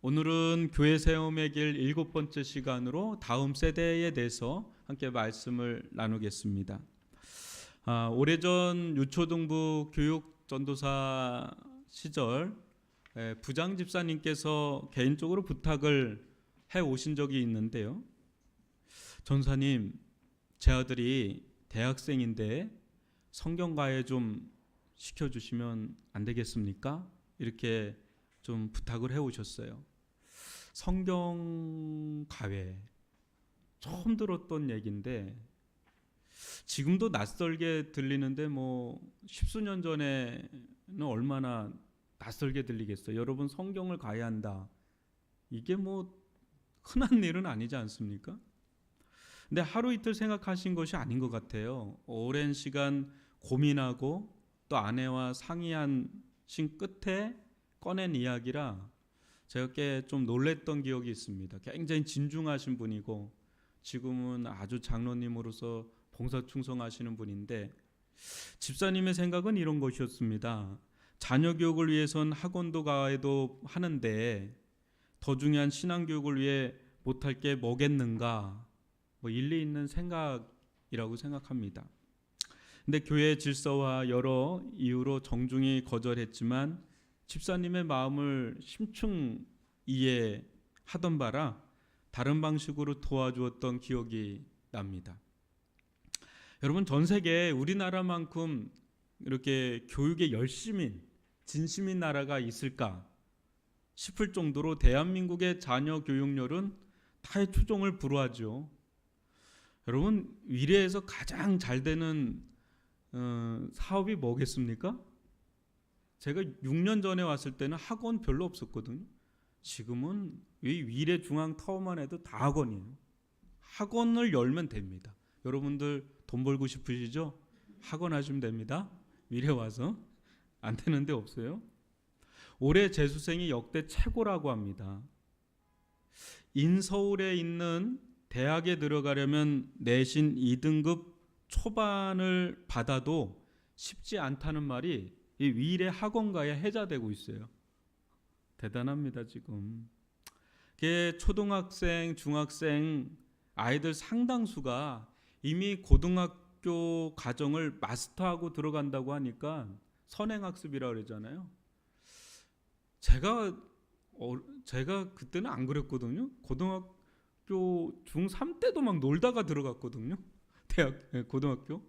오늘은 교회 세움의 길 7번째 시간으로 다음 세대에 대해서 함께 말씀을 나누겠습니다. 오래전 유초등부 교육 전도사 시절 부장 집사님께서 개인적으로 부탁을 해 오신 적이 있는데요. 전사님, 제 아들이 대학생인데 성경과에 좀 시켜주시면 안 되겠습니까? 이렇게 좀 부탁을 해 오셨어요. 성경 가회 처음 들었던 얘기인데 지금도 낯설게 들리는데 뭐 십수년 전에는 얼마나 낯설게 들리겠어요. 여러분, 성경을 가해한다, 이게 뭐 흔한 일은 아니지 않습니까? 근데 하루 이틀 생각하신 것이 아닌 것 같아요. 오랜 시간 고민하고 또 아내와 상의하신 끝에 꺼낸 이야기라 제가 꽤 좀 놀랬던 기억이 있습니다. 굉장히 진중하신 분이고 지금은 아주 장로님으로서 봉사 충성하시는 분인데, 집사님의 생각은 이런 것이었습니다. 자녀 교육을 위해선 학원도 가해도 하는데 더 중요한 신앙교육을 위해 못할 게 뭐겠는가, 뭐 일리 있는 생각이라고 생각합니다. 근데 교회 질서와 여러 이유로 정중히 거절했지만 집사님의 마음을 심층 이해하던 바라 다른 방식으로 도와주었던 기억이 납니다. 여러분, 전 세계에 우리나라만큼 이렇게 교육에 열심인 진심인 나라가 있을까 싶을 정도로 대한민국의 자녀 교육열은 타의 추종을 불허하죠. 여러분, 위례에서 가장 잘 되는 사업이 뭐겠습니까? 제가 6년 전에 왔을 때는 학원 별로 없었거든요. 지금은 이 위례 중앙 타워만 해도 다 학원이에요. 학원을 열면 됩니다. 여러분들 돈 벌고 싶으시죠? 학원 하시면 됩니다. 위례 와서. 안 되는 데 없어요. 올해 재수생이 역대 최고라고 합니다. 인서울에 있는 대학에 들어가려면 내신 2등급 초반을 받아도 쉽지 않다는 말이 이 위례 학원가에 해자되고 있어요. 대단합니다. 지금 초등학생, 중학생 아이들 상당수가 이미 고등학교 과정을 마스터하고 들어간다고 하니까 선행학습이라고 그러잖아요. 제가 그때는 안 그랬거든요. 고등학교 중3 때도 막 놀다가 들어갔거든요. 고등학교.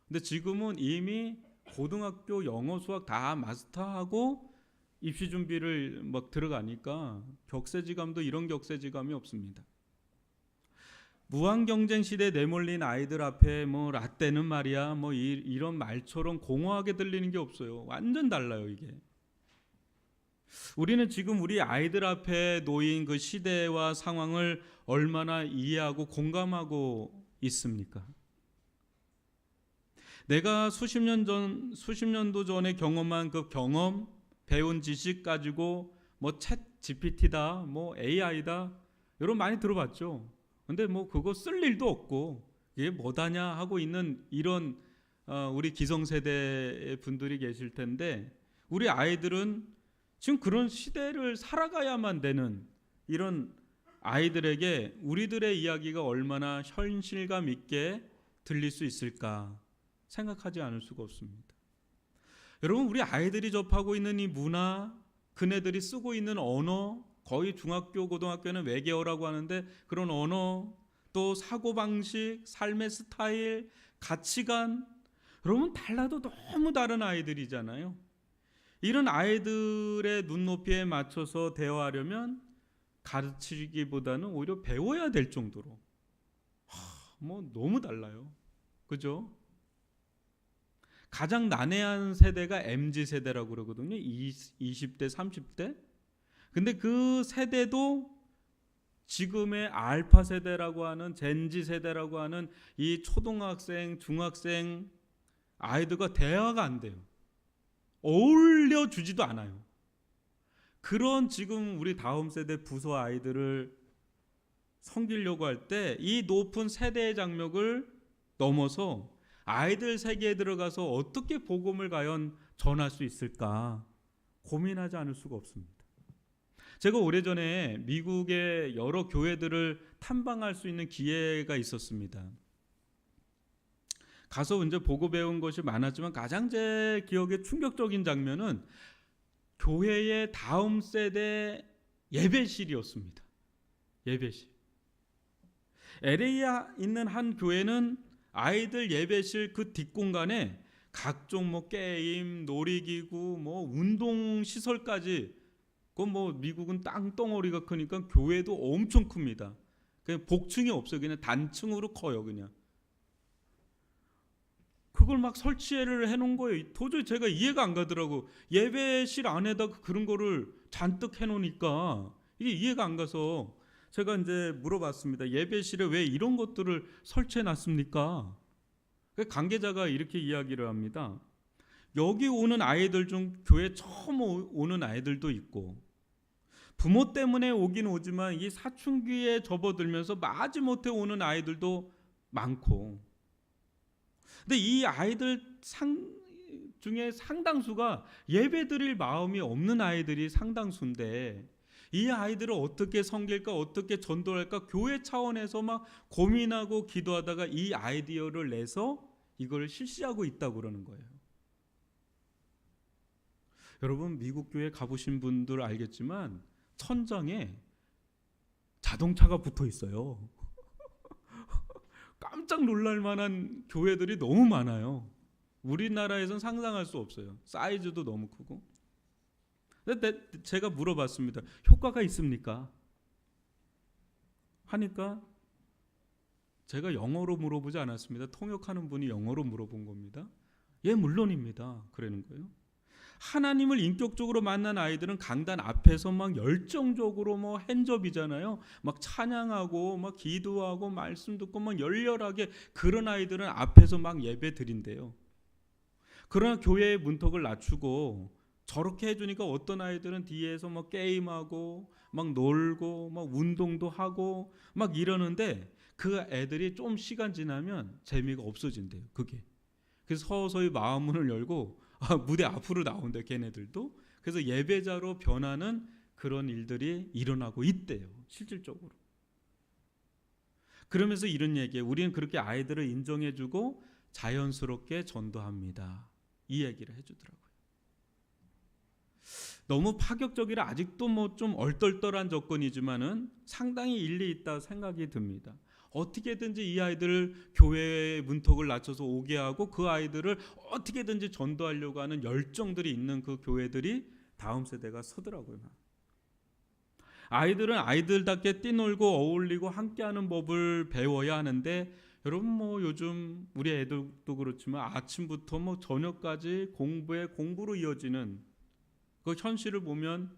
근데 지금은 이미 고등학교 영어 수학 다 마스터하고 입시 준비를 막 들어가니까 격세지감도 이런 격세지감이 없습니다. 무한 경쟁 시대에 내몰린 아이들 앞에 뭐 라떼는 말이야 뭐 이런 말처럼 공허하게 들리는 게 없어요. 완전 달라요. 이게 우리는 지금 우리 아이들 앞에 놓인 그 시대와 상황을 얼마나 이해하고 공감하고 있습니까? 내가 수십 년도 전에 경험한 그 경험, 배운 지식 가지고 뭐 챗 GPT다, 뭐 AI다, 이런 많이 들어봤죠. 근데 뭐 그거 쓸 일도 없고 이게 뭐다냐 하고 있는 이런 우리 기성세대 분들이 계실 텐데, 우리 아이들은 지금 그런 시대를 살아가야만 되는 이런 아이들에게 우리들의 이야기가 얼마나 현실감 있게 들릴 수 있을까 생각하지 않을 수가 없습니다. 여러분, 우리 아이들이 접하고 있는 이 문화, 그네들이 쓰고 있는 언어, 거의 중학교, 고등학교는 외계어라고 하는데 그런 언어, 또 사고방식, 삶의 스타일, 가치관, 여러분 달라도 너무 다른 아이들이잖아요. 이런 아이들의 눈높이에 맞춰서 대화하려면 가르치기보다는 오히려 배워야 될 정도로 뭐 너무 달라요. 그죠? 가장 난해한 세대가 MZ세대라고 그러거든요. 20대, 30대. 근데 그 세대도 지금의 알파 세대라고 하는 젠지 세대라고 하는 이 초등학생, 중학생 아이들과 대화가 안 돼요. 어울려 주지도 않아요. 그런 지금 우리 다음 세대 부서 아이들을 섬기려고 할 때 이 높은 세대의 장벽을 넘어서 아이들 세계에 들어가서 어떻게 복음을 과연 전할 수 있을까 고민하지 않을 수가 없습니다. 제가 오래전에 미국의 여러 교회들을 탐방할 수 있는 기회가 있었습니다. 가서 이제 보고 배운 것이 많았지만 가장 제 기억에 충격적인 장면은 교회의 다음 세대 예배실이었습니다. 예배실. LA에 있는 한 교회는 아이들 예배실 그 뒷공간에 각종 뭐 게임, 놀이기구, 뭐 운동 시설까지, 그 뭐 미국은 땅덩어리가 크니까 교회도 엄청 큽니다. 그냥 복층이 없어요. 그냥 단층으로 커요. 그냥. 그걸 막 설치를 해놓은 거예요. 도저히 제가 이해가 안 가더라고. 예배실 안에다 그런 거를 잔뜩 해놓으니까 이게 이해가 안 가서 제가 이제 물어봤습니다. 예배실에 왜 이런 것들을 설치해놨습니까? 관계자가 이렇게 이야기를 합니다. 여기 오는 아이들 중 교회 처음 오는 아이들도 있고, 부모 때문에 오긴 오지만 이 사춘기에 접어들면서 마지못해 오는 아이들도 많고, 근데 이 아이들 중에 상당수가 예배드릴 마음이 없는 아이들이 상당수인데, 이 아이들을 어떻게 섬길까, 어떻게 전도할까 교회 차원에서 막 고민하고 기도하다가 이 아이디어를 내서 이걸 실시하고 있다고 그러는 거예요. 여러분, 미국 교회 가보신 분들 알겠지만 천장에 자동차가 붙어 있어요. 깜짝 놀랄 만한 교회들이 너무 많아요. 우리나라에선 상상할 수 없어요. 사이즈도 너무 크고. 근데 제가 물어봤습니다. 효과가 있습니까? 하니까 제가 영어로 물어보지 않았습니다. 통역하는 분이 영어로 물어본 겁니다. 예, 물론입니다. 그러는 거예요. 하나님을 인격적으로 만난 아이들은 강단 앞에서 막 열정적으로 뭐 핸접이잖아요. 막 찬양하고 막 기도하고 말씀 듣고 막 열렬하게, 그런 아이들은 앞에서 막 예배 드린대요. 그러나 교회의 문턱을 낮추고 저렇게 해주니까 어떤 아이들은 뒤에서 막 게임하고 막 놀고 막 운동도 하고 막 이러는데, 그 애들이 좀 시간 지나면 재미가 없어진대요. 그게. 그래서 서서히 마음문을 열고 무대 앞으로 나온대, 걔네들도. 그래서 예배자로 변하는 그런 일들이 일어나고 있대요, 실질적으로. 그러면서 이런 얘기예요. 우리는 그렇게 아이들을 인정해주고 자연스럽게 전도합니다. 이 얘기를 해주더라고요. 너무 파격적이라 아직도 뭐 좀 얼떨떨한 접근이지만은 상당히 일리 있다 생각이 듭니다. 어떻게든지 이 아이들을 교회의 문턱을 낮춰서 오게 하고 그 아이들을 어떻게든지 전도하려고 하는 열정들이 있는 그 교회들이 다음 세대가 서더라고요. 아이들은 아이들답게 뛰놀고 어울리고 함께하는 법을 배워야 하는데, 여러분 뭐 요즘 우리 애들도 그렇지만 아침부터 뭐 저녁까지 공부로 이어지는 그 현실을 보면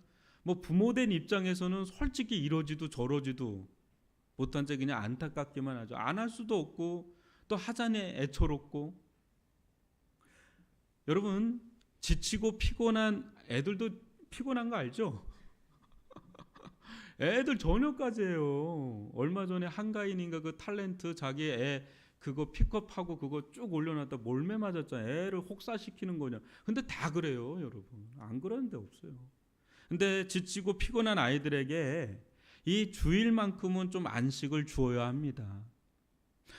뭐 부모된 입장에서는 솔직히 이러지도 저러지도 못한 채 그냥 안타깝기만 하죠. 안 할 수도 없고 또 하자니 애처롭고. 여러분, 지치고 피곤한 애들도 피곤한 거 알죠? 애들 저녁까지 해요. 얼마 전에 한가인인가 그 탤런트 자기 애 그거 픽업하고 그거 쭉 올려놨다 몰매 맞았잖아요. 애를 혹사시키는 거냐. 근데 다 그래요, 여러분. 안 그러는 데 없어요. 근데 지치고 피곤한 아이들에게 이 주일만큼은 좀 안식을 주어야 합니다.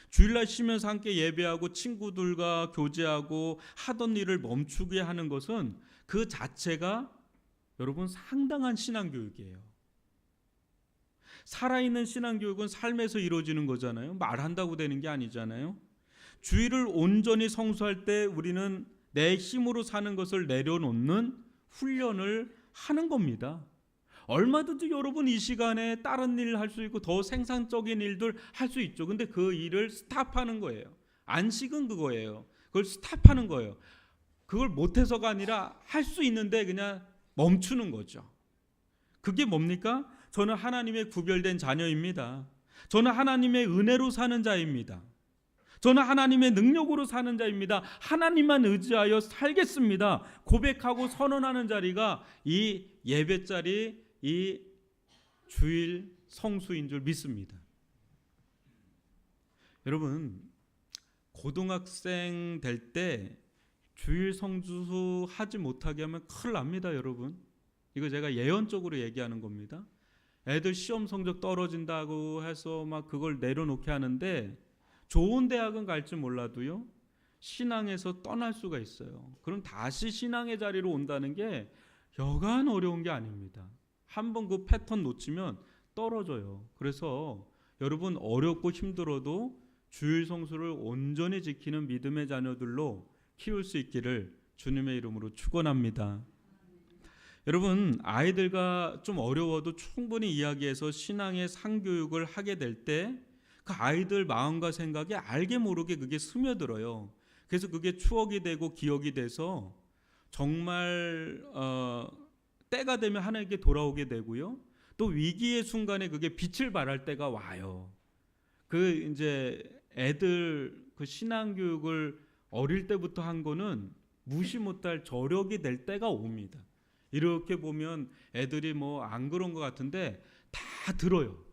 주일날 쉬면서 함께 예배하고 친구들과 교제하고 하던 일을 멈추게 하는 것은 그 자체가 여러분 상당한 신앙교육이에요. 살아있는 신앙교육은 삶에서 이루어지는 거잖아요. 말한다고 되는 게 아니잖아요. 주일을 온전히 성수할 때 우리는 내 힘으로 사는 것을 내려놓는 훈련을 하는 겁니다. 얼마든지 여러분 이 시간에 다른 일을 할 수 있고 더 생산적인 일들 할 수 있죠. 근데 그 일을 스탑하는 거예요. 안식은 그거예요. 그걸 스탑하는 거예요. 그걸 못해서가 아니라 할 수 있는데 그냥 멈추는 거죠. 그게 뭡니까? 저는 하나님의 구별된 자녀입니다. 저는 하나님의 은혜로 사는 자입니다. 저는 하나님의 능력으로 사는 자입니다. 하나님만 의지하여 살겠습니다. 고백하고 선언하는 자리가 이 예배 자리, 이 주일 성수인 줄 믿습니다. 여러분, 고등학생 될 때 주일 성수 하지 못하게 하면 큰일 납니다, 여러분. 이거 제가 예언적으로 얘기하는 겁니다. 애들 시험 성적 떨어진다고 해서 막 그걸 내려놓게 하는데 좋은 대학은 갈지 몰라도요, 신앙에서 떠날 수가 있어요. 그럼 다시 신앙의 자리로 온다는 게 여간 어려운 게 아닙니다. 한번 그 패턴 놓치면 떨어져요. 그래서 여러분, 어렵고 힘들어도 주일 성수를 온전히 지키는 믿음의 자녀들로 키울 수 있기를 주님의 이름으로 축원합니다. 여러분, 아이들과 좀 어려워도 충분히 이야기해서 신앙의 상교육을 하게 될 때 그 아이들 마음과 생각에 알게 모르게 그게 스며들어요. 그래서 그게 추억이 되고 기억이 돼서 정말 때가 되면 하나님께 돌아오게 되고요. 또 위기의 순간에 그게 빛을 발할 때가 와요. 그 이제 애들 그 신앙 교육을 어릴 때부터 한 거는 무시 못할 저력이 될 때가 옵니다. 이렇게 보면 애들이 뭐 안 그런 것 같은데 다 들어요.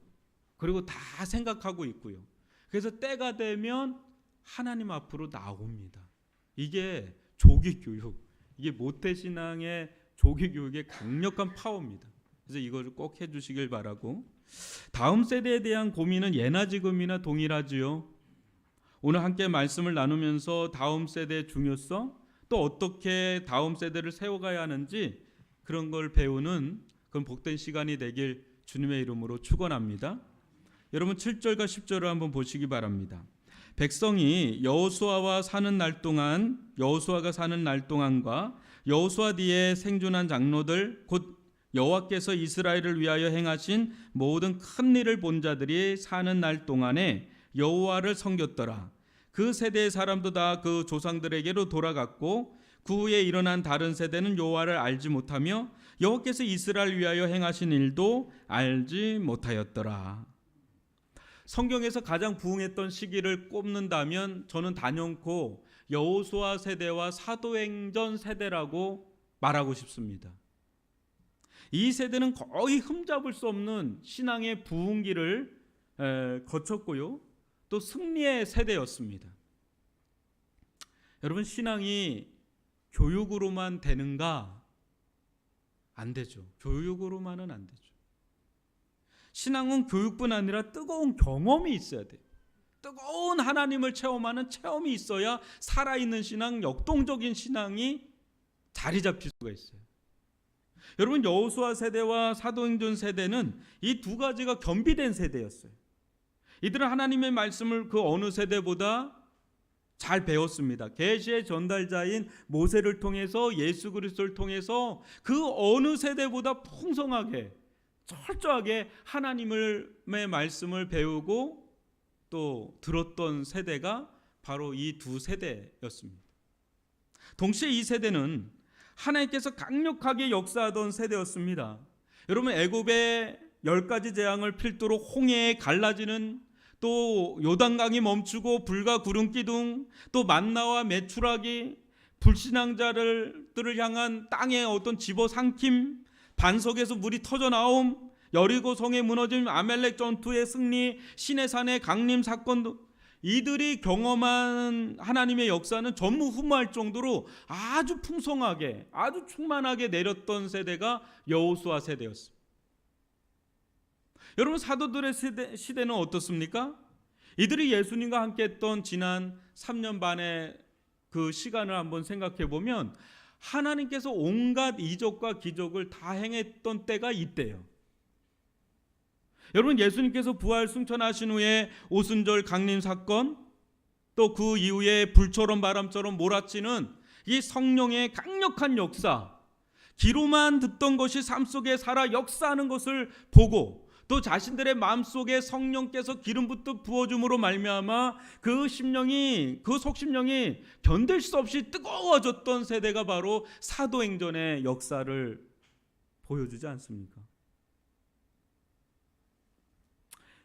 그리고 다 생각하고 있고요. 그래서 때가 되면 하나님 앞으로 나옵니다. 이게 조기 교육, 이게 모태신앙의 조기 교육의 강력한 파워입니다. 그래서 이걸 꼭 해주시길 바라고, 다음 세대에 대한 고민은 예나 지금이나 동일하지요. 오늘 함께 말씀을 나누면서 다음 세대의 중요성, 또 어떻게 다음 세대를 세워가야 하는지 그런 걸 배우는 그런 복된 시간이 되길 주님의 이름으로 축원합니다. 여러분, 7절과 10절을 한번 보시기 바랍니다. 백성이 여호수아가 사는 날 동안과 여호수아 뒤에 생존한 장로들, 곧 여호와께서 이스라엘을 위하여 행하신 모든 큰 일을 본 자들이 사는 날 동안에 여호와를 섬겼더라. 그 세대의 사람도 다 그 조상들에게로 돌아갔고 그 후에 일어난 다른 세대는 여호와를 알지 못하며 여호와께서 이스라엘을 위하여 행하신 일도 알지 못하였더라. 성경에서 가장 부흥했던 시기를 꼽는다면 저는 단연코 여호수아 세대와 사도행전 세대라고 말하고 싶습니다. 이 세대는 거의 흠잡을 수 없는 신앙의 부흥기를 거쳤고요, 또 승리의 세대였습니다. 여러분, 신앙이 교육으로만 되는가? 안 되죠. 교육으로만은 안 되죠. 신앙은 교육뿐 아니라 뜨거운 경험이 있어야 돼요. 뜨거운 하나님을 체험하는 체험이 있어야 살아있는 신앙, 역동적인 신앙이 자리 잡힐 수가 있어요. 여러분, 여호수아 세대와 사도행전 세대는 이 두 가지가 겸비된 세대였어요. 이들은 하나님의 말씀을 그 어느 세대보다 잘 배웠습니다. 계시의 전달자인 모세를 통해서, 예수 그리스도를 통해서 그 어느 세대보다 풍성하게 철저하게 하나님의 말씀을 배우고 또 들었던 세대가 바로 이 두 세대였습니다. 동시에 이 세대는 하나님께서 강력하게 역사하던 세대였습니다. 여러분, 애굽의 10가지 재앙을 필두로 홍해에 갈라지는, 또 요단강이 멈추고 불과 구름 기둥, 또 만나와 메추라기, 불신앙자들을 향한 땅의 어떤 집어삼킴, 반석에서 물이 터져 나옴, 여리고 성의 무너짐, 아멜렉 전투의 승리, 시내산의 강림 사건, 이들이 경험한 하나님의 역사는 전무후무할 정도로 아주 풍성하게, 아주 충만하게 내렸던 세대가 여호수아 세대였습니다. 여러분, 사도들의 시대는 어떻습니까? 이들이 예수님과 함께 했던 지난 3년 반의 그 시간을 한번 생각해 보면 하나님께서 온갖 이적과 기적을 다 행했던 때가 이때예요. 여러분, 예수님께서 부활 승천하신 후에 오순절 강림 사건, 또 그 이후에 불처럼 바람처럼 몰아치는 이 성령의 강력한 역사, 귀로만 듣던 것이 삶 속에 살아 역사하는 것을 보고 또 자신들의 마음속에 성령께서 기름부터 부어줌으로 말미암아 그 심령이, 그 속심령이 견딜 수 없이 뜨거워졌던 세대가 바로 사도행전의 역사를 보여주지 않습니까?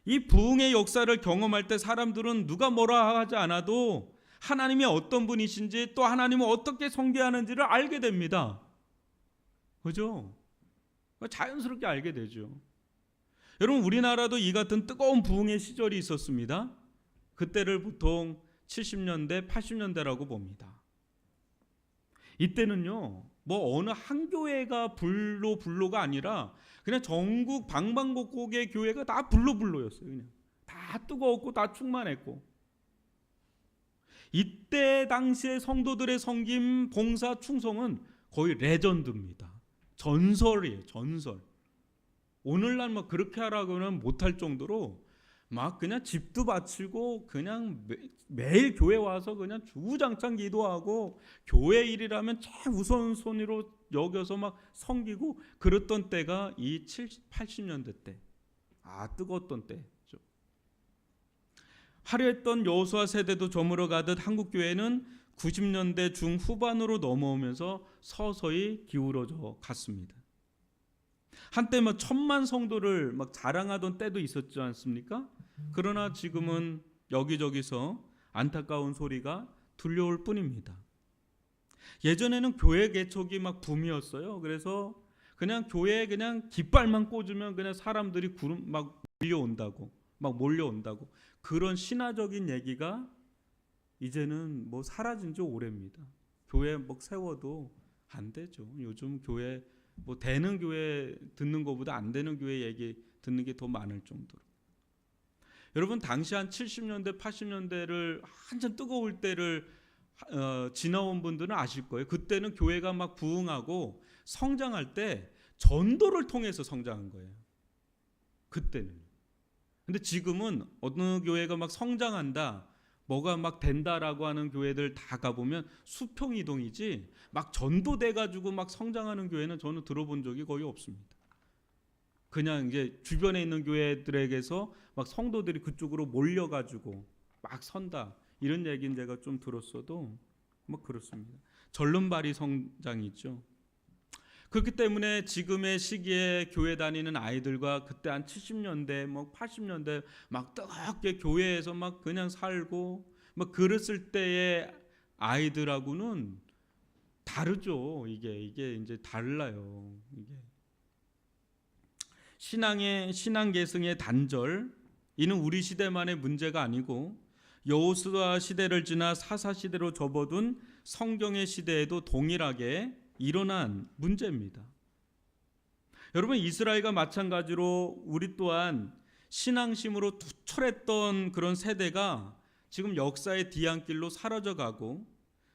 이 부흥의 역사를 경험할 때 사람들은 누가 뭐라 하지 않아도 하나님이 어떤 분이신지, 또 하나님을 어떻게 섬겨하는지를 알게 됩니다. 그죠? 자연스럽게 알게 되죠. 여러분, 우리나라도 이 같은 뜨거운 부흥의 시절이 있었습니다. 그때를 보통 70년대, 80년대라고 봅니다. 이때는요, 뭐 어느 한 교회가 불로가 아니라 그냥 전국 방방곡곡의 교회가 다 불로였어요. 그냥 다 뜨거웠고 다 충만했고, 이때 당시의 성도들의 섬김, 봉사, 충성은 거의 레전드입니다. 전설이에요, 전설. 오늘날 막 그렇게 하라고는 못할 정도로 막 그냥 집도 바치고 그냥 매일 교회 와서 그냥 주구장창 기도하고 교회 일이라면 최우선순위로 여겨서 막 섬기고 그랬던 때가 이 70, 80년대 때. 뜨거웠던 때죠. 화려했던 여호수아 세대도 저물어 가듯 한국 교회는 90년대 중후반으로 넘어오면서 서서히 기울어져 갔습니다. 한때 막 1,000만 성도를 막 자랑하던 때도 있었지 않습니까? 그러나 지금은 여기저기서 안타까운 소리가 들려올 뿐입니다. 예전에는 교회 개척이 막 붐이었어요. 그래서 그냥 교회에 그냥 깃발만 꽂으면 그냥 사람들이 막 몰려온다고 그런 신화적인 얘기가 이제는 뭐 사라진 지 오래입니다. 교회 뭐 세워도 안 되죠. 요즘 교회 뭐 되는 교회 듣는 것보다 안 되는 교회 얘기 듣는 게 더 많을 정도로. 여러분 당시 한 70년대 80년대를 한참 뜨거울 때를 지나온 분들은 아실 거예요. 그때는 교회가 막 부흥하고 성장할 때 전도를 통해서 성장한 거예요. 그때는. 근데 지금은 어느 교회가 막 성장한다, 뭐가 막 된다라고 하는 교회들 다 가보면 수평이동이지 막 전도돼 가지고 막 성장하는 교회는 저는 들어본 적이 거의 없습니다. 그냥 이제 주변에 있는 교회들에게서 막 성도들이 그쪽으로 몰려가지고 막 선다 이런 얘기는 제가 좀 들었어도 뭐 그렇습니다. 절름발이 성장이죠. 그렇기 때문에 지금의 시기에 교회 다니는 아이들과 그때 한 70년대 뭐 80년대 막 뜨겁게 교회에서 막 그냥 살고 막 그랬을 때의 아이들하고는 다르죠. 이게 이제 달라요. 이게 신앙 계승의 단절, 이는 우리 시대만의 문제가 아니고 여호수아 시대를 지나 사사 시대로 접어든 성경의 시대에도 동일하게 일어난 문제입니다. 여러분 이스라엘과 마찬가지로 우리 또한 신앙심으로 투철했던 그런 세대가 지금 역사의 뒤안길로 사라져가고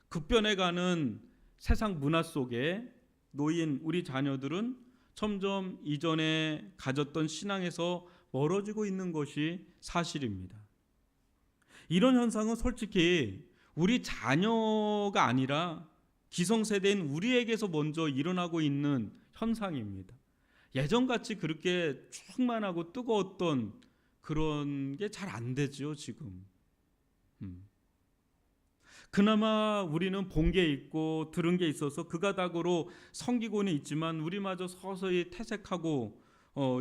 급변해가는 세상 문화 속에 놓인 우리 자녀들은 점점 이전에 가졌던 신앙에서 멀어지고 있는 것이 사실입니다. 이런 현상은 솔직히 우리 자녀가 아니라 기성세대인 우리에게서 먼저 일어나고 있는 현상입니다. 예전같이 그렇게 충만하고 뜨거웠던 그런 게 잘 안 되죠, 지금. 그나마 우리는 본 게 있고 들은 게 있어서 그 가닥으로 섬기고는 있지만 우리마저 서서히 퇴색하고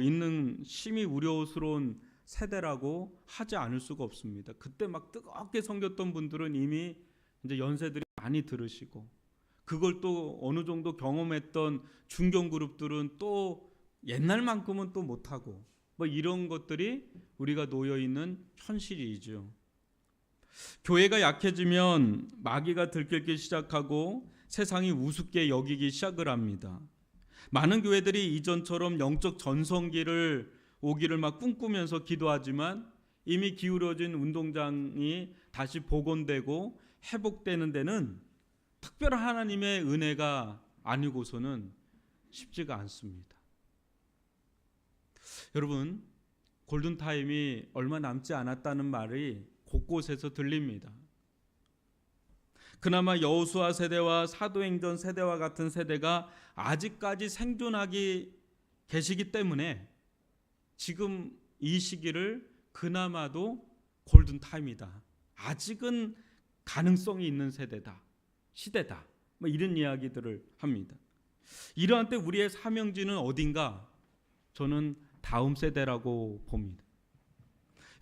있는 심히 우려스러운 세대라고 하지 않을 수가 없습니다. 그때 막 뜨겁게 섬겼던 분들은 이미 이제 연세들이 많이 들으시고 그걸 또 어느 정도 경험했던 중견 그룹들은 또 옛날만큼은 또 못하고 뭐 이런 것들이 우리가 놓여 있는 현실이죠. 교회가 약해지면 마귀가 들끓기 시작하고 세상이 우습게 여기기 시작을 합니다. 많은 교회들이 이전처럼 영적 전성기를 오기를 막 꿈꾸면서 기도하지만 이미 기울어진 운동장이 다시 복원되고 회복되는 데는 특별한 하나님의 은혜가 아니고서는 쉽지가 않습니다. 여러분 골든타임이 얼마 남지 않았다는 말이 곳곳에서 들립니다. 그나마 여호수아 세대와 사도행전 세대와 같은 세대가 아직까지 생존하기 계시기 때문에 지금 이 시기를 그나마도 골든타임이다, 아직은 가능성이 있는 세대다, 시대다, 뭐 이런 이야기들을 합니다. 이러한 때 우리의 사명지는 어딘가? 저는 다음 세대라고 봅니다.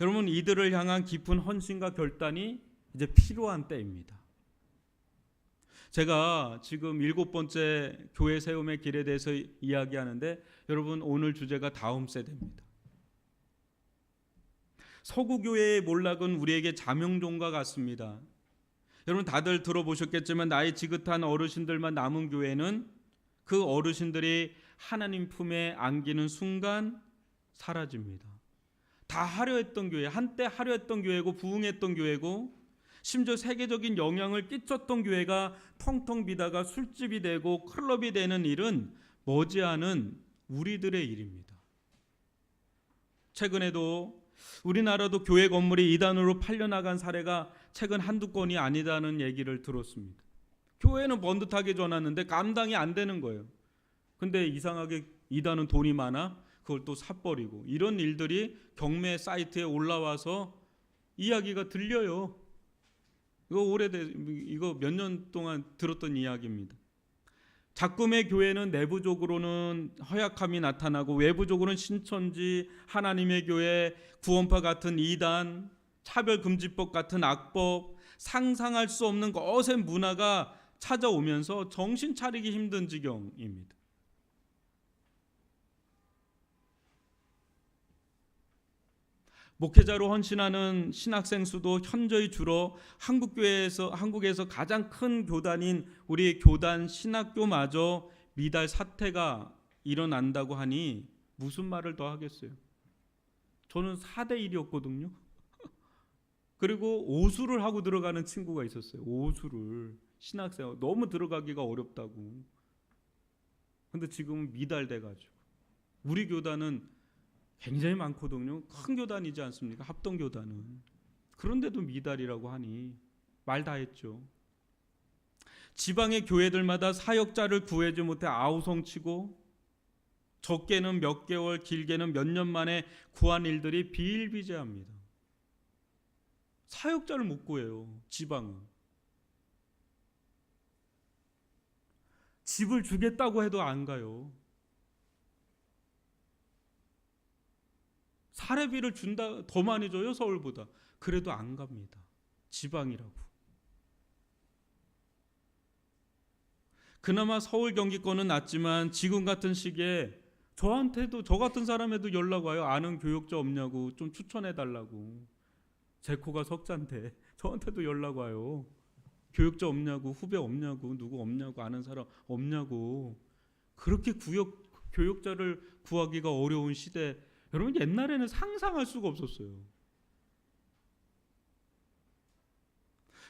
여러분 이들을 향한 깊은 헌신과 결단이 이제 필요한 때입니다. 제가 지금 7번째 교회 세움의 길에 대해서 이야기하는데 여러분 오늘 주제가 다음 세대입니다. 서구교회의 몰락은 우리에게 자명종과 같습니다. 여러분 다들 들어보셨겠지만 나이 지긋한 어르신들만 남은 교회는 그 어르신들이 하나님 품에 안기는 순간 사라집니다. 다 하려 했던 교회, 한때 하려 했던 교회고 부흥했던 교회고 심지어 세계적인 영향을 끼쳤던 교회가 텅텅 비다가 술집이 되고 클럽이 되는 일은 머지않은 우리들의 일입니다. 최근에도 우리나라도 교회 건물이 이단으로 팔려나간 사례가 최근 한두 건이 아니다는 얘기를 들었습니다. 교회는 번듯하게 줘놨는데 감당이 안 되는 거예요. 근데 이상하게 이단은 돈이 많아 그걸 또 사버리고, 이런 일들이 경매 사이트에 올라와서 이야기가 들려요. 이거 몇 년 동안 들었던 이야기입니다. 작금의 교회는 내부적으로는 허약함이 나타나고 외부적으로는 신천지, 하나님의 교회, 구원파 같은 이단, 차별금지법 같은 악법, 상상할 수 없는 거센 문화가 찾아오면서 정신 차리기 힘든 지경입니다. 목회자로 헌신하는 신학생 수도 현저히 줄어 한국에서 가장 큰 교단인 우리 교단 신학교마저 미달 사태가 일어난다고 하니 무슨 말을 더 하겠어요. 저는 4대 1이었거든요. 그리고 오수를 하고 들어가는 친구가 있었어요. 오수를, 신학생 너무 들어가기가 어렵다고. 근데 지금은 미달돼가지고 우리 교단은 굉장히 많거든요. 큰 교단이지 않습니까? 합동교단은. 그런데도 미달이라고 하니 말 다 했죠. 지방의 교회들마다 사역자를 구하지 못해 아우성치고 적게는 몇 개월, 길게는 몇 년 만에 구한 일들이 비일비재합니다. 사역자를 못 구해요. 지방은. 집을 주겠다고 해도 안 가요. 사례비를 준다, 더 많이 줘요, 서울보다. 그래도 안 갑니다. 지방이라고. 그나마 서울 경기권은 낫지만 지금 같은 시기에 저한테도, 저 같은 사람에도 연락 와요. 아는 교육자 없냐고, 좀 추천해 달라고. 제 코가 석자인데 저한테도 연락 와요. 교육자 없냐고, 후배 없냐고, 누구 없냐고, 아는 사람 없냐고. 그렇게 교육자를 구하기가 어려운 시대, 여러분 옛날에는 상상할 수가 없었어요.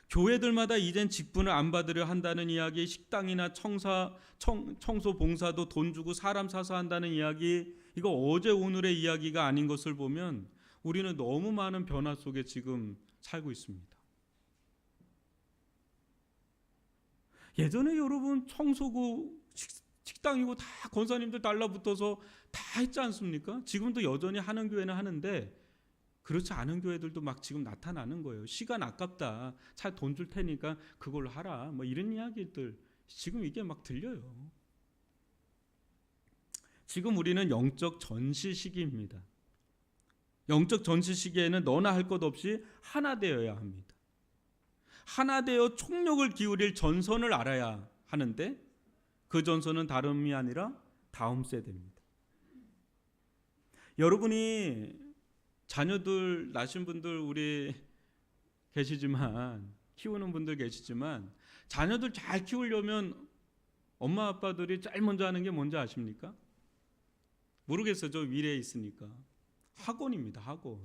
교회들마다 이젠 직분을 안 받으려 한다는 이야기, 식당이나 청소 봉사도 돈 주고 사람 사서 한다는 이야기, 이거 어제 오늘의 이야기가 아닌 것을 보면 우리는 너무 많은 변화 속에 지금 살고 있습니다. 예전에 여러분 청소고 식당이고 다 권사님들 달라붙어서 다 했지 않습니까? 지금도 여전히 하는 교회는 하는데 그렇지 않은 교회들도 막 지금 나타나는 거예요. 시간 아깝다. 차 돈 줄 테니까 그걸로 하라. 뭐 이런 이야기들 지금 이게 막 들려요. 지금 우리는 영적 전시 시기입니다. 영적 전시 시기에는 너나 할 것 없이 하나 되어야 합니다. 하나 되어 총력을 기울일 전선을 알아야 하는데 그 전선은 다름이 아니라 다음 세대입니다. 여러분이 자녀들 낳으신 분들 우리 계시지만, 키우는 분들 계시지만, 자녀들 잘 키우려면 엄마 아빠들이 제일 먼저 하는 게 뭔지 아십니까? 모르겠어요. 저 미래에 있으니까. 학원입니다. 학원.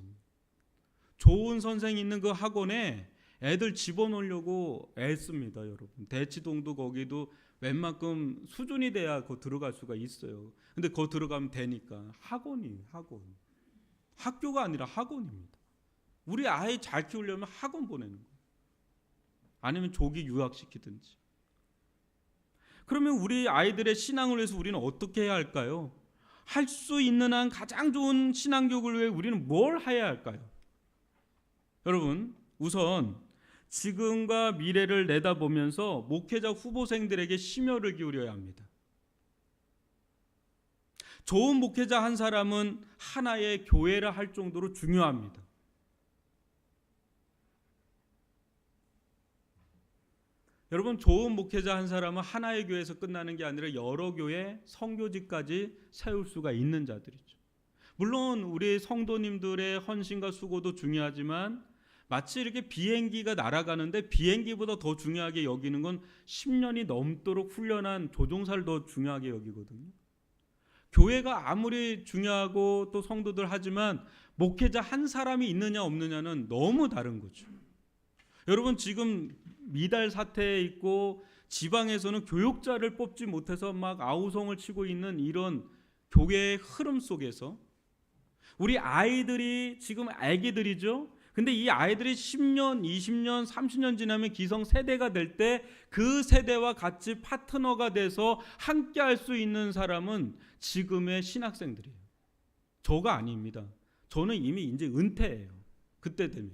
좋은 선생이 있는 그 학원에 애들 집어넣으려고 애씁니다. 여러분. 대치동도 거기도 웬만큼 수준이 돼야 거 들어갈 수가 있어요. 근데 거 들어가면 되니까. 학원이에요. 학원. 학교가 아니라 학원입니다. 우리 아이 잘 키우려면 학원 보내는 거예요. 아니면 조기 유학시키든지. 그러면 우리 아이들의 신앙을 위해서 우리는 어떻게 해야 할까요? 할 수 있는 한 가장 좋은 신앙교육을 위해 우리는 뭘 해야 할까요? 여러분, 우선 지금과 미래를 내다보면서 목회자 후보생들에게 심혈을 기울여야 합니다. 좋은 목회자 한 사람은 하나의 교회라 할 정도로 중요합니다. 여러분, 좋은 목회자 한 사람은 하나의 교회에서 끝나는 게 아니라 여러 교회 선교지까지 세울 수가 있는 자들이죠. 물론 우리 성도님들의 헌신과 수고도 중요하지만 마치 이렇게 비행기가 날아가는데 비행기보다 더 중요하게 여기는 건 10년이 넘도록 훈련한 조종사를 더 중요하게 여기거든요. 교회가 아무리 중요하고 또 성도들 하지만 목회자 한 사람이 있느냐 없느냐는 너무 다른 거죠. 여러분 지금 미달 사태에 있고 지방에서는 교육자를 뽑지 못해서 막 아우성을 치고 있는 이런 교회의 흐름 속에서 우리 아이들이 지금 아기들이죠. 근데 이 아이들이 10년, 20년, 30년 지나면 기성 세대가 될 때 그 세대와 같이 파트너가 돼서 함께 할 수 있는 사람은 지금의 신학생들이에요. 저가 아닙니다. 저는 이미 이제 은퇴예요. 그때 되면.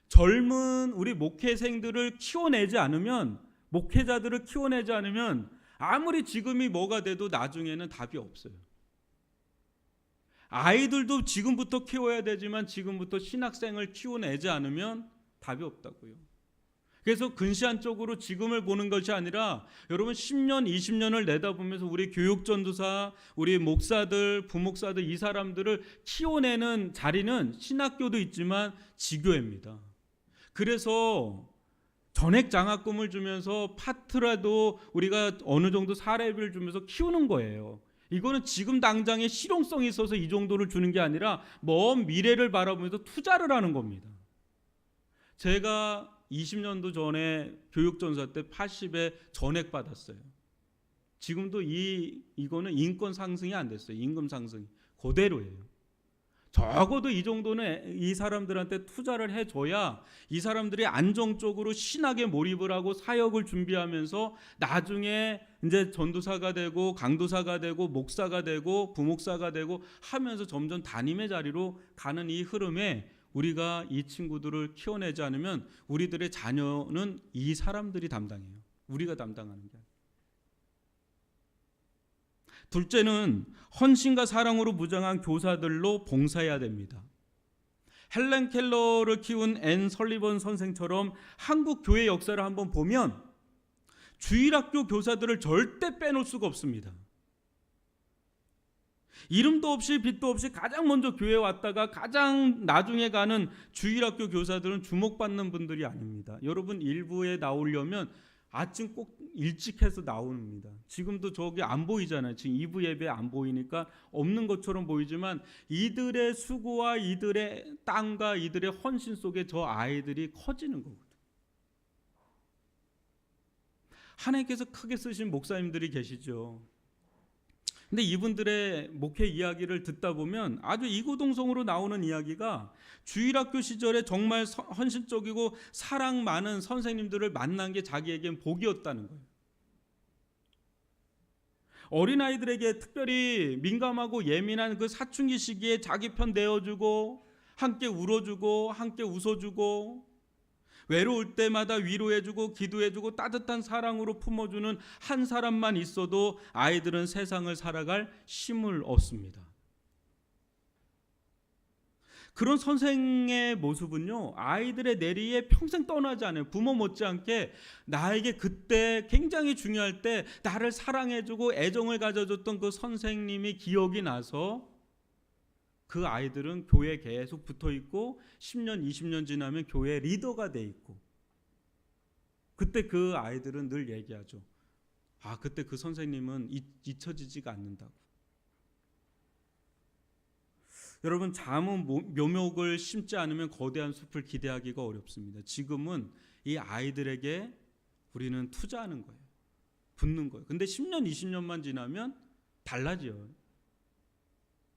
젊은 우리 목회생들을 키워내지 않으면, 목회자들을 키워내지 않으면 아무리 지금이 뭐가 돼도 나중에는 답이 없어요. 아이들도 지금부터 키워야 되지만 지금부터 신학생을 키워내지 않으면 답이 없다고요. 그래서 근시안적으로 지금을 보는 것이 아니라 여러분 10년, 20년을 내다보면서 우리 교육전도사, 우리 목사들, 부목사들 이 사람들을 키워내는 자리는 신학교도 있지만 지교회입니다. 그래서 전액 장학금을 주면서 파트라도 우리가 어느 정도 사례비를 주면서 키우는 거예요. 이거는 지금 당장의 실용성이 있어서 이 정도를 주는 게 아니라 먼 미래를 바라보면서 투자를 하는 겁니다. 제가 20년도 전에 교육전사 때 80에 전액 받았어요. 지금도 이거는 인권 상승이 안 됐어요. 임금 상승이 그대로예요. 적어도 이 정도는 이 사람들한테 투자를 해줘야 이 사람들이 안정적으로 신학에 몰입을 하고 사역을 준비하면서 나중에 이제 전도사가 되고 강도사가 되고 목사가 되고 부목사가 되고 하면서 점점 담임의 자리로 가는 이 흐름에 우리가 이 친구들을 키워내지 않으면 우리들의 자녀는 이 사람들이 담당해요. 우리가 담당하는 게 아니에요. 둘째는 헌신과 사랑으로 무장한 교사들로 봉사해야 됩니다. 헬렌 켈러를 키운 앤 설리번 선생처럼 한국 교회 역사를 한번 보면 주일학교 교사들을 절대 빼놓을 수가 없습니다. 이름도 없이 빛도 없이 가장 먼저 교회에 왔다가 가장 나중에 가는 주일학교 교사들은 주목받는 분들이 아닙니다. 여러분 일부에 나오려면 아침 꼭 일찍 해서 나옵니다. 지금도 저기 안 보이잖아요. 지금 2부 예배 안 보이니까 없는 것처럼 보이지만 이들의 수고와 이들의 땅과 이들의 헌신 속에 저 아이들이 커지는 거거든요. 하나님께서 크게 쓰신 목사님들이 계시죠. 근데 이분들의 목회 이야기를 듣다 보면 아주 이구동성으로 나오는 이야기가 주일학교 시절에 정말 헌신적이고 사랑 많은 선생님들을 만난 게 자기에겐 복이었다는 거예요. 어린아이들에게 특별히 민감하고 예민한 그 사춘기 시기에 자기 편 내어주고 함께 울어주고 함께 웃어주고 외로울 때마다 위로해주고 기도해주고 따뜻한 사랑으로 품어주는 한 사람만 있어도 아이들은 세상을 살아갈 힘을 얻습니다. 그런 선생의 모습은요, 아이들의 내리에 평생 떠나지 않아요. 부모 못지않게 나에게 그때 굉장히 중요할 때 나를 사랑해주고 애정을 가져줬던 그 선생님이 기억이 나서 그 아이들은 교회에 계속 붙어있고 10년, 20년 지나면 교회 리더가 돼 있고 그때 그 아이들은 늘 얘기하죠. 아, 그때 그 선생님은 잊혀지지가 않는다고. 여러분, 잠은 묘목을 심지 않으면 거대한 숲을 기대하기가 어렵습니다. 지금은 이 아이들에게 우리는 투자하는 거예요. 붙는 거예요. 근데 10년, 20년만 지나면 달라져요.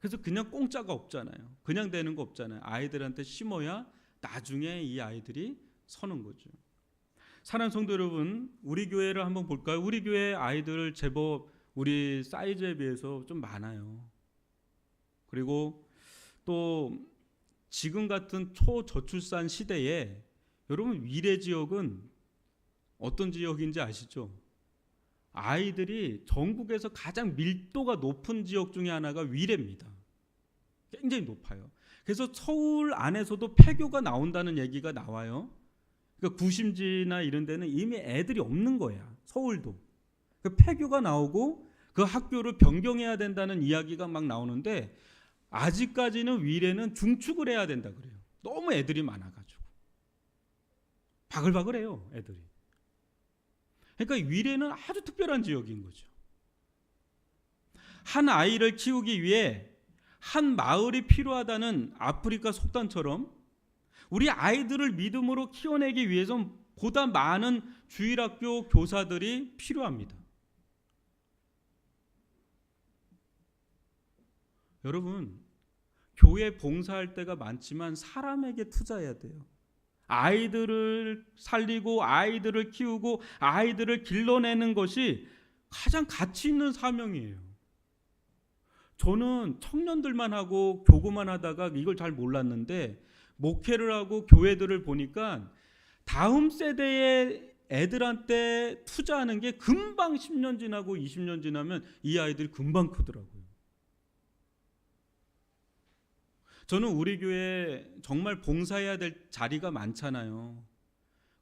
그래서 그냥 공짜가 없잖아요. 그냥 되는 거 없잖아요. 아이들한테 심어야 나중에 이 아이들이 서는 거죠. 사랑하는 성도 여러분, 우리 교회를 한번 볼까요? 우리 교회 아이들 제법 우리 사이즈에 비해서 좀 많아요. 그리고 또 지금 같은 초저출산 시대에 여러분 위례 지역은 어떤 지역인지 아시죠? 아이들이 전국에서 가장 밀도가 높은 지역 중에 하나가 위례입니다. 굉장히 높아요. 그래서 서울 안에서도 폐교가 나온다는 얘기가 나와요. 그러니까 구심지나 이런 데는 이미 애들이 없는 거야. 서울도. 그러니까 폐교가 나오고 그 학교를 변경해야 된다는 이야기가 막 나오는데 아직까지는 위례는 중축을 해야 된다 그래요. 너무 애들이 많아가지고. 바글바글해요, 애들이. 그러니까 위례는 아주 특별한 지역인 거죠. 한 아이를 키우기 위해 한 마을이 필요하다는 아프리카 속담처럼 우리 아이들을 믿음으로 키워내기 위해서 보다 많은 주일학교 교사들이 필요합니다. 여러분, 교회 봉사할 때가 많지만 사람에게 투자해야 돼요. 아이들을 살리고 아이들을 키우고 아이들을 길러내는 것이 가장 가치 있는 사명이에요. 저는 청년들만 하고 교구만 하다가 이걸 잘 몰랐는데 목회를 하고 교회들을 보니까 다음 세대의 애들한테 투자하는 게 금방 10년 지나고 20년 지나면 이 아이들이 금방 크더라고요. 저는 우리 교회에 정말 봉사해야 될 자리가 많잖아요.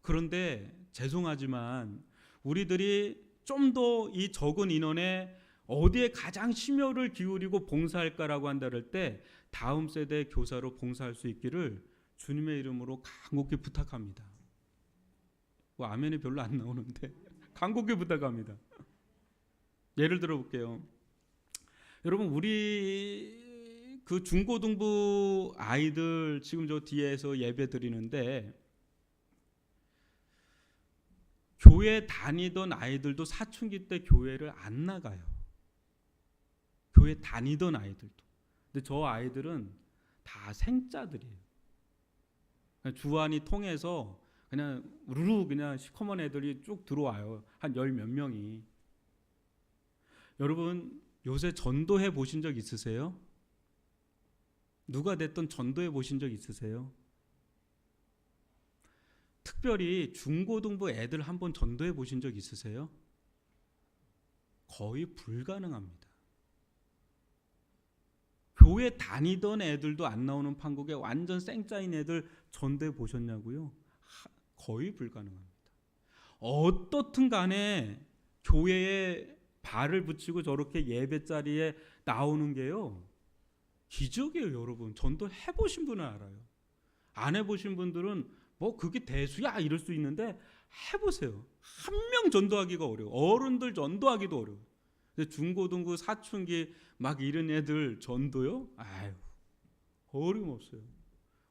그런데 죄송하지만 우리들이 좀 더 이 적은 인원에 어디에 가장 심혈을 기울이고 봉사할까라고 한다를 때 다음 세대 교사로 봉사할 수 있기를 주님의 이름으로 간곡히 부탁합니다. 뭐 아멘이 별로 안 나오는데 간곡히 부탁합니다. 예를 들어 볼게요. 여러분, 우리 그 중고등부 아이들 지금 저 뒤에서 예배 드리는데 교회 다니던 아이들도 사춘기 때 교회를 안 나가요. 교회 다니던 아이들도. 근데 저 아이들은 다 생자들이에요. 주안이 통해서 그냥 우르르 그냥 시커먼 애들이 쭉 들어와요. 한 열 몇 명이. 여러분, 요새 전도해 보신 적 있으세요? 누가 됐든 전도해 보신 적 있으세요? 특별히 중고등부 애들 한번 전도해 보신 적 있으세요? 거의 불가능합니다. 교회 다니던 애들도 안 나오는 판국에 완전 생짜인 애들 전도해 보셨냐고요? 거의 불가능합니다. 어떻든 간에 교회에 발을 붙이고 저렇게 예배 자리에 나오는 게요, 기적이에요. 여러분, 전도 해보신 분은 알아요. 안 해보신 분들은 뭐 그게 대수야 이럴 수 있는데 해보세요. 한 명 전도하기가 어려워. 어른들 전도하기도 어려워. 근데 중고등부 사춘기 막 이런 애들 전도요? 아유, 어림없어요.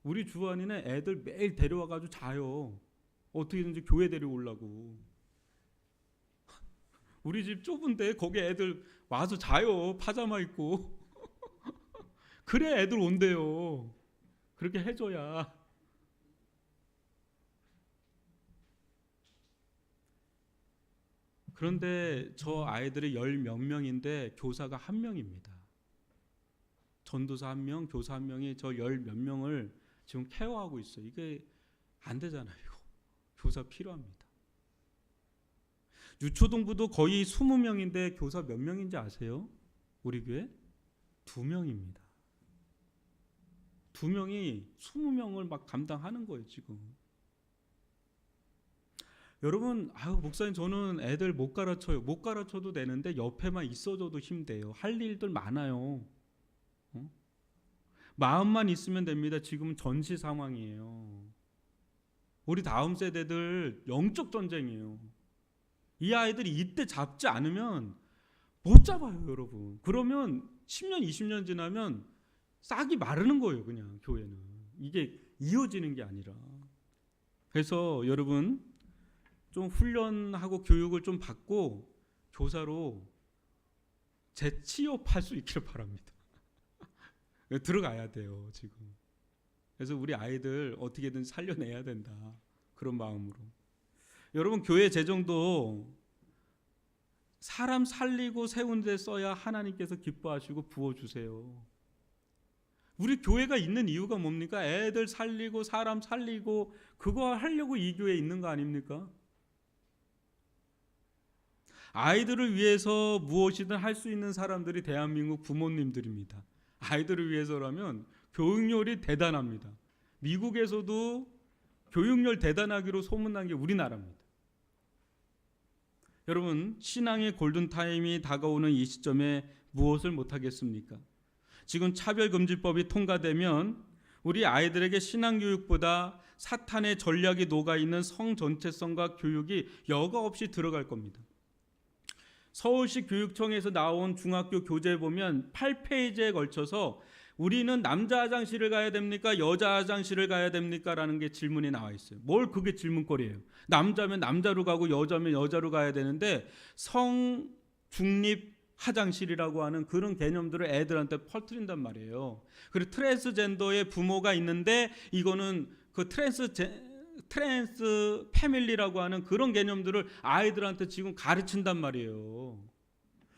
우리 주안이는 애들 매일 데려와가지고 자요. 어떻게든지 교회 데려오려고. 우리 집 좁은데 거기 애들 와서 자요. 파자마 입고. 그래 애들 온대요. 그렇게 해줘야. 그런데 저 아이들이 열 몇 명인데 교사가 한 명입니다. 전도사 한 명, 교사 한 명이 저 열 몇 명을 지금 케어하고 있어요. 이게 안 되잖아요. 교사 필요합니다. 유초등부도 거의 20명인데 교사 몇 명인지 아세요? 우리 교회? 2명입니다. 2명이 20명을 막 감당하는 거예요, 지금. 여러분, 목사님 저는 애들 못 가르쳐요. 못 가르쳐도 되는데 옆에만 있어줘도 힘돼요. 할 일들 많아요. 마음만 있으면 됩니다. 지금 전시 상황이에요. 우리 다음 세대들 영적 전쟁이에요. 이 아이들이 이때 잡지 않으면 못 잡아요, 여러분. 그러면 10년, 20년 지나면 싹이 마르는 거예요, 그냥 교회는. 이게 이어지는 게 아니라. 그래서 여러분, 좀 훈련하고 교육을 좀 받고 교사로 재취업할 수 있기를 바랍니다. 들어가야 돼요, 지금. 그래서 우리 아이들 어떻게든 살려내야 된다. 그런 마음으로. 여러분, 교회 재정도 사람 살리고 세운 데 써야 하나님께서 기뻐하시고 부어주세요. 우리 교회가 있는 이유가 뭡니까? 애들 살리고 사람 살리고 그거 하려고 이 교회에 있는 거 아닙니까? 아이들을 위해서 무엇이든 할 수 있는 사람들이 대한민국 부모님들입니다. 아이들을 위해서라면 교육열이 대단합니다. 미국에서도 교육열 대단하기로 소문난 게 우리나라입니다. 여러분, 신앙의 골든타임이 다가오는 이 시점에 무엇을 못하겠습니까? 지금 차별금지법이 통과되면 우리 아이들에게 신앙교육보다 사탄의 전략이 녹아있는 성 전체성과 교육이 여과 없이 들어갈 겁니다. 서울시 교육청에서 나온 중학교 교재에 보면 8페이지에 걸쳐서 우리는 남자 화장실을 가야 됩니까? 여자 화장실을 가야 됩니까? 라는 게 질문이 나와 있어요. 뭘 그게 질문거리예요. 남자면 남자로 가고 여자면 여자로 가야 되는데 성 중립 화장실이라고 하는 그런 개념들을 애들한테 퍼뜨린단 말이에요. 그리고 트랜스젠더의 부모가 있는데 이거는 그 트랜스 패밀리라고 하는 그런 개념들을 아이들한테 지금 가르친단 말이에요.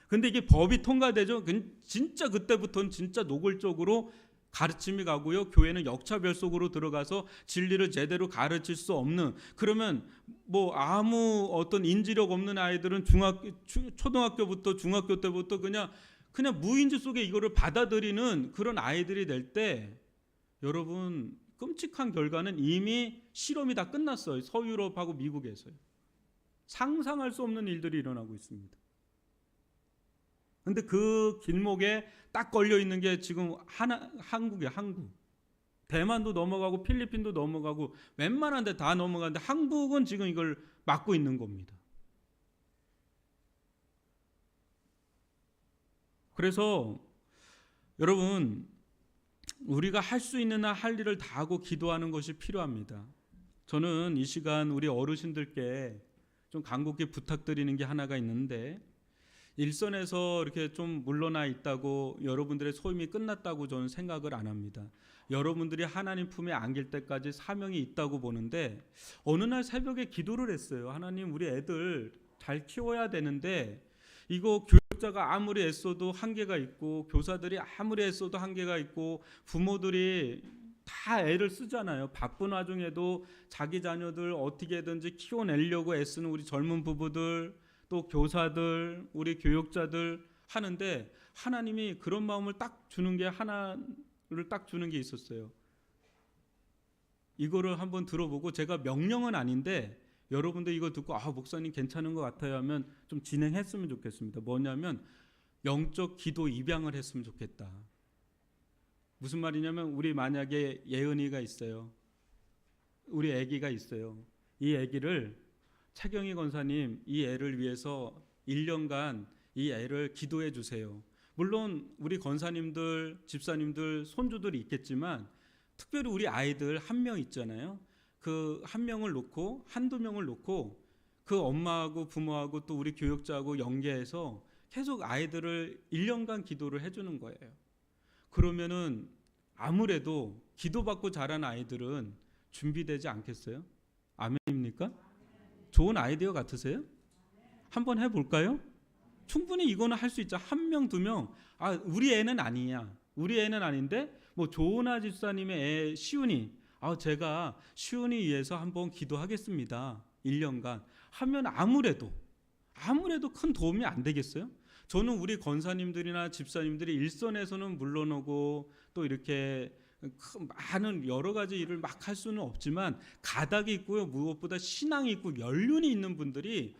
근데 이게 법이 통과되죠. 진짜 그때부터는 진짜 노골적으로 가르침이 가고요. 교회는 역차별속으로 들어가서 진리를 제대로 가르칠 수 없는, 그러면 뭐 아무 어떤 인지력 없는 아이들은 초등학교부터 중학교 때부터 그냥 무인지 속에 이거를 받아들이는 그런 아이들이 될 때 여러분 끔찍한 결과는 이미 실험이 다 끝났어요. 서유럽하고 미국에서요. 상상할 수 없는 일들이 일어나고 있습니다. 근데 그 길목에 딱 걸려 있는 게 지금 한국이에요. 한국. 대만도 넘어가고 필리핀도 넘어가고 웬만한 데 다 넘어가는데 한국은 지금 이걸 막고 있는 겁니다. 그래서 여러분 우리가 할 수 있는 한 할 일을 다 하고 기도하는 것이 필요합니다. 저는 이 시간 우리 어르신들께 좀 간곡히 부탁드리는 게 하나가 있는데, 일선에서 이렇게 좀 물러나 있다고 여러분들의 소임이 끝났다고 저는 생각을 안 합니다. 여러분들이 하나님 품에 안길 때까지 사명이 있다고 보는데, 어느 날 새벽에 기도를 했어요. 하나님, 우리 애들 잘 키워야 되는데 이거 교육자가 아무리 애써도 한계가 있고 교사들이 아무리 애써도 한계가 있고 부모들이 다 애를 쓰잖아요. 바쁜 와중에도 자기 자녀들 어떻게든지 키워내려고 애쓰는 우리 젊은 부부들, 또 교사들, 우리 교육자들 하는데, 하나님이 그런 마음을 딱 주는 게 하나를 딱 주는 게 있었어요. 이거를 한번 들어보고, 제가 명령은 아닌데 여러분들 이거 듣고 목사님 괜찮은 것 같아요 하면 좀 진행했으면 좋겠습니다. 뭐냐면 영적 기도 입양을 했으면 좋겠다. 무슨 말이냐면, 우리 만약에 예은이가 있어요. 우리 아기가 있어요. 이 아기를 차경희 권사님, 이 애를 위해서 1년간 이 애를 기도해 주세요. 물론 우리 권사님들, 집사님들, 손주들이 있겠지만 특별히 우리 아이들 한 명 있잖아요. 그 한 명을 놓고, 한두 명을 놓고 그 엄마하고 부모하고 또 우리 교육자하고 연계해서 계속 아이들을 1년간 기도를 해주는 거예요. 그러면은 아무래도 기도받고 자란 아이들은 준비되지 않겠어요? 아멘입니까? 좋은 아이디어 같으세요? 한번 해볼까요? 충분히 이거는 할 수 있죠. 한 명, 두 명. 우리 애는 아니야. 우리 애는 아닌데 뭐 조은아 집사님의 애 시훈이, 제가 시훈이 위해서 한번 기도하겠습니다. 1년간 하면 아무래도 큰 도움이 안 되겠어요? 저는 우리 권사님들이나 집사님들이 일선에서는 물러나고 또 이렇게 많은 여러 가지 일을 막 할 수는 없지만 가닥이 있고요, 무엇보다 신앙이 있고 연륜이 있는 분들이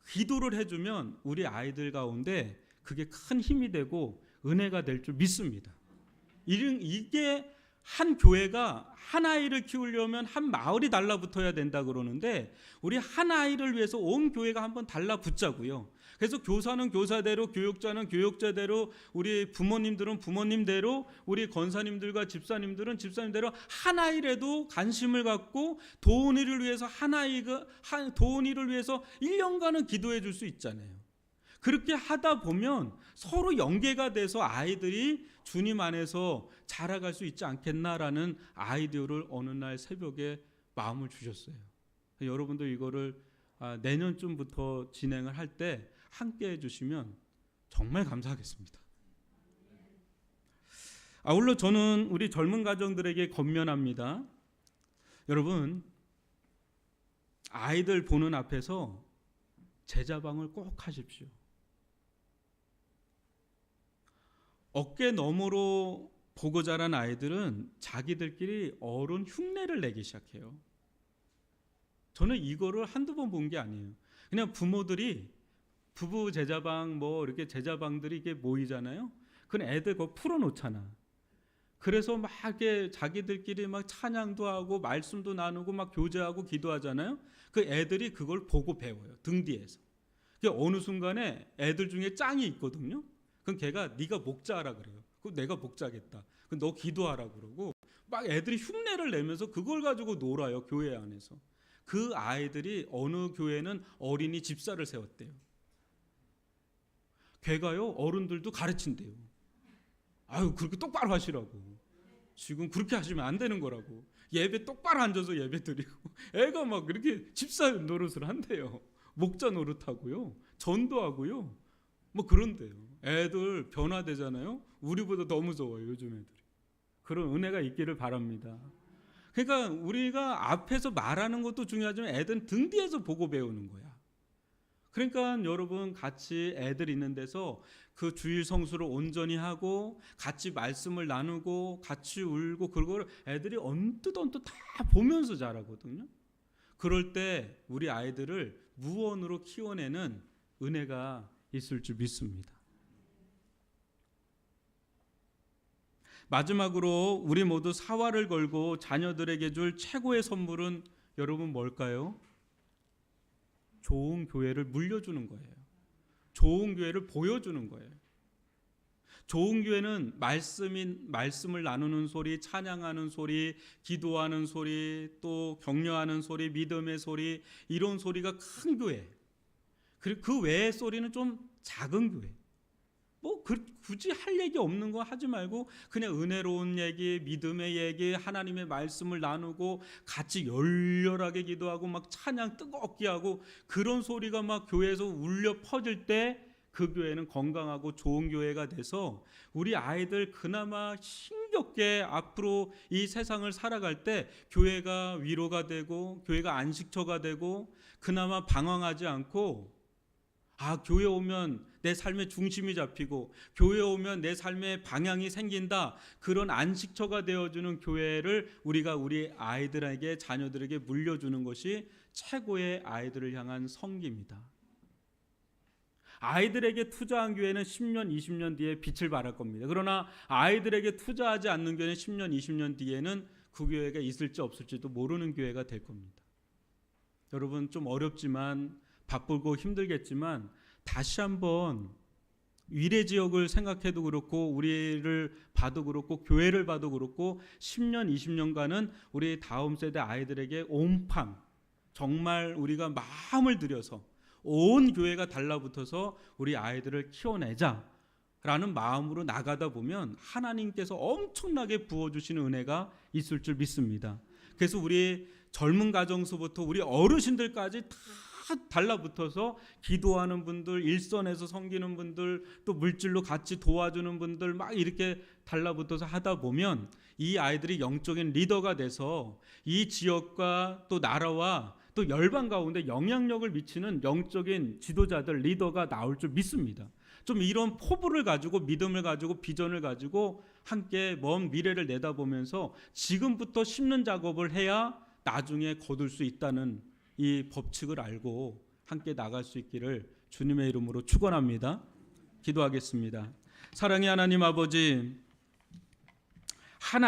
기도를 해주면 우리 아이들 가운데 그게 큰 힘이 되고 은혜가 될 줄 믿습니다. 이게 한 교회가 한 아이를 키우려면 한 마을이 달라붙어야 된다 그러는데, 우리 한 아이를 위해서 온 교회가 한번 달라붙자고요. 그래서 교사는 교사대로, 교육자는 교육자대로, 우리 부모님들은 부모님대로, 우리 권사님들과 집사님들은 집사님대로 한 아이라도 관심을 갖고 도훈이를 위해서 도훈이를 위해서 1년간은 기도해 줄 수 있잖아요. 그렇게 하다 보면 서로 연계가 돼서 아이들이 주님 안에서 자라갈 수 있지 않겠나라는 아이디어를 어느 날 새벽에 마음을 주셨어요. 여러분들 이거를 내년쯤부터 진행을 할 때 함께 해주시면 정말 감사하겠습니다. 아울러 저는 우리 젊은 가정들에게 권면합니다. 여러분, 아이들 보는 앞에서 제자방을 꼭 하십시오. 어깨 너머로 보고 자란 아이들은 자기들끼리 어른 흉내를 내기 시작해요. 저는 이거를 한두 번 본 게 아니에요. 그냥 부모들이 부부 제자방 뭐 이렇게 제자방들이 이게 모이잖아요. 그건 애들 그거 풀어놓잖아. 그래서 막 이렇게 자기들끼리 막 찬양도 하고 말씀도 나누고 막 교제하고 기도하잖아요. 그 애들이 그걸 보고 배워요. 등 뒤에서. 어느 순간에 애들 중에 짱이 있거든요. 그럼 걔가 네가 목자하라 그래요. 그럼 내가 목자겠다. 그럼 너 기도하라 그러고 막 애들이 흉내를 내면서 그걸 가지고 놀아요. 교회 안에서. 그 아이들이 어느 교회는 어린이 집사를 세웠대요. 걔가요 어른들도 가르친대요. 아유 그렇게 똑바로 하시라고. 지금 그렇게 하시면 안 되는 거라고. 예배 똑바로 앉아서 예배 드리고 애가 막 그렇게 집사 노릇을 한대요. 목자 노릇하고요. 전도하고요. 뭐 그런데요. 애들 변화되잖아요. 우리보다 더 무서워요. 요즘 애들이. 그런 은혜가 있기를 바랍니다. 그러니까 우리가 앞에서 말하는 것도 중요하지만 애들은 등 뒤에서 보고 배우는 거야. 그러니까 여러분 같이 애들 있는 데서 그 주일 성수를 온전히 하고 같이 말씀을 나누고 같이 울고 그걸 애들이 언뜻 다 보면서 자라거든요. 그럴 때 우리 아이들을 무언으로 키워내는 은혜가 있을 줄 믿습니다. 마지막으로 우리 모두 사활을 걸고 자녀들에게 줄 최고의 선물은 여러분 뭘까요? 좋은 교회를 물려주는 거예요. 좋은 교회를 보여주는 거예요. 좋은 교회는 말씀을 나누는 소리, 찬양하는 소리, 기도하는 소리, 또 격려하는 소리, 믿음의 소리, 이런 소리가 큰 교회. 그리고 그 외의 소리는 좀 작은 교회. 뭐 굳이 할 얘기 없는 거 하지 말고 그냥 은혜로운 얘기, 믿음의 얘기, 하나님의 말씀을 나누고 같이 열렬하게 기도하고 막 찬양 뜨겁게 하고 그런 소리가 막 교회에서 울려 퍼질 때 그 교회는 건강하고 좋은 교회가 돼서 우리 아이들 그나마 힘겹게 앞으로 이 세상을 살아갈 때 교회가 위로가 되고 교회가 안식처가 되고 그나마 방황하지 않고 교회 오면 내 삶의 중심이 잡히고 교회 오면 내 삶의 방향이 생긴다. 그런 안식처가 되어주는 교회를 우리가 우리 아이들에게 자녀들에게 물려주는 것이 최고의 아이들을 향한 성기입니다. 아이들에게 투자한 교회는 10년, 20년 뒤에 빛을 발할 겁니다. 그러나 아이들에게 투자하지 않는 교회는 10년, 20년 뒤에는 그 교회가 있을지 없을지도 모르는 교회가 될 겁니다. 여러분 좀 어렵지만 바쁘고 힘들겠지만 다시 한번 위례지역을 생각해도 그렇고 우리를 봐도 그렇고 교회를 봐도 그렇고 10년 20년간은 우리 다음 세대 아이들에게 온팡 정말 우리가 마음을 들여서 온 교회가 달라붙어서 우리 아이들을 키워내자라는 마음으로 나가다 보면 하나님께서 엄청나게 부어주시는 은혜가 있을 줄 믿습니다. 그래서 우리 젊은 가정서부터 우리 어르신들까지 다 달라붙어서 기도하는 분들, 일선에서 섬기는 분들, 또 물질로 같이 도와주는 분들 막 이렇게 달라붙어서 하다 보면 이 아이들이 영적인 리더가 돼서 이 지역과 또 나라와 또 열방 가운데 영향력을 미치는 영적인 지도자들, 리더가 나올 줄 믿습니다. 좀 이런 포부를 가지고 믿음을 가지고 비전을 가지고 함께 먼 미래를 내다보면서 지금부터 심는 작업을 해야 나중에 거둘 수 있다는 이 법칙을 알고 함께 나갈 수 있기를 주님의 이름으로 축원합니다. 기도하겠습니다. 사랑의 하나님 아버지, 한